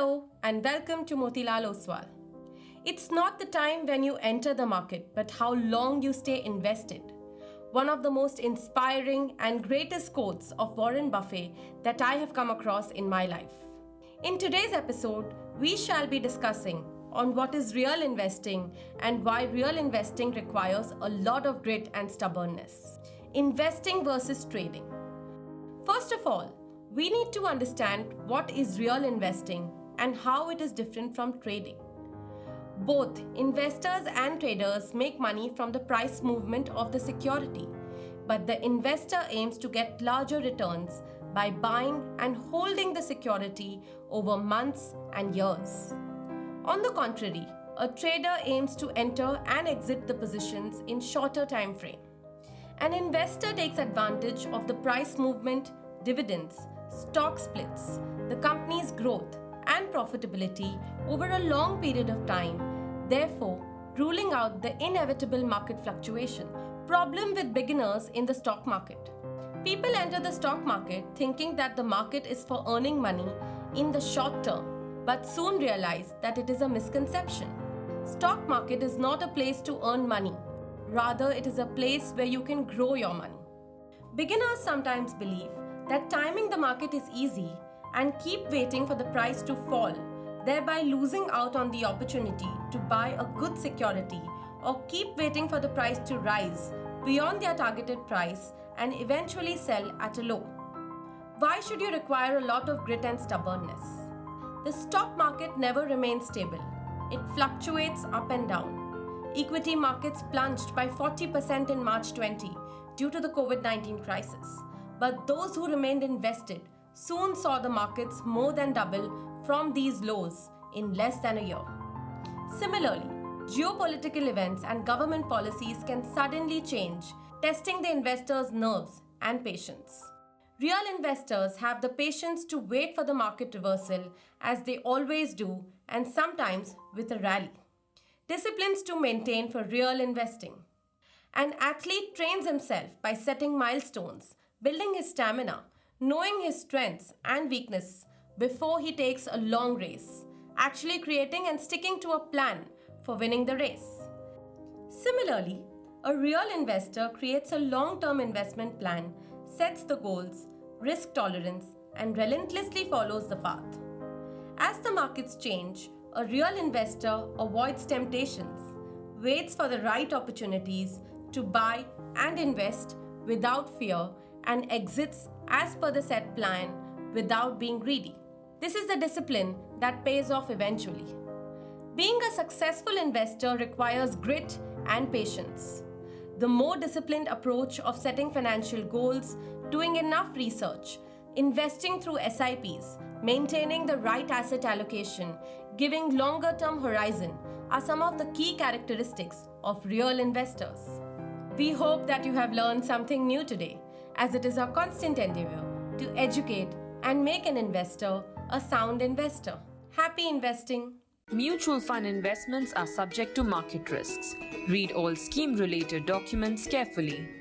Hello and welcome to Motilal Oswal. It's not the time when you enter the market, but how long you stay invested. One of the most inspiring and greatest quotes of Warren Buffett that I have come across in my life. In today's episode, we shall be discussing on what is real investing and why real investing requires a lot of grit and stubbornness. Investing versus trading. First of all, we need to understand what is real investing and how it is different from trading. Both investors and traders make money from the price movement of the security, but the investor aims to get larger returns by buying and holding the security over months and years. On the contrary, a trader aims to enter and exit the positions in shorter time frame. An investor takes advantage of the price movement, dividends, stock splits, the company's growth and profitability over a long period of time, therefore ruling out the inevitable market fluctuation. Problem with beginners in the stock market. People enter the stock market thinking that the market is for earning money in the short term, but soon realize that it is a misconception. Stock market is not a place to earn money. Rather, it is a place where you can grow your money. Beginners sometimes believe that timing the market is easy and keep waiting for the price to fall, thereby losing out on the opportunity to buy a good security, or keep waiting for the price to rise beyond their targeted price and eventually sell at a low. Why should you require a lot of grit and stubbornness? The stock market never remains stable. It fluctuates up and down. Equity markets plunged by 40% in March 20 due to the COVID-19 crisis. But those who remained invested soon saw the markets more than double from these lows in less than a year. Similarly, geopolitical events and government policies can suddenly change, testing the investors' nerves and patience. Real investors have the patience to wait for the market reversal, as they always do, and sometimes with a rally. Disciplines to maintain for real investing. An athlete trains himself by setting milestones, building his stamina, knowing his strengths and weaknesses before he takes a long race, actually creating and sticking to a plan for winning the race. Similarly, a real investor creates a long-term investment plan, sets the goals, risk tolerance, and relentlessly follows the path. As the markets change, a real investor avoids temptations, waits for the right opportunities to buy and invest without fear, and exits as per the set plan without being greedy. This is the discipline that pays off eventually. Being a successful investor requires grit and patience. The more disciplined approach of setting financial goals, doing enough research, investing through SIPs, maintaining the right asset allocation, giving longer-term horizon are some of the key characteristics of real investors. We hope that you have learned something new today, as it is our constant endeavor to educate and make an investor a sound investor. Happy investing! Mutual fund investments are subject to market risks. Read all scheme-related documents carefully.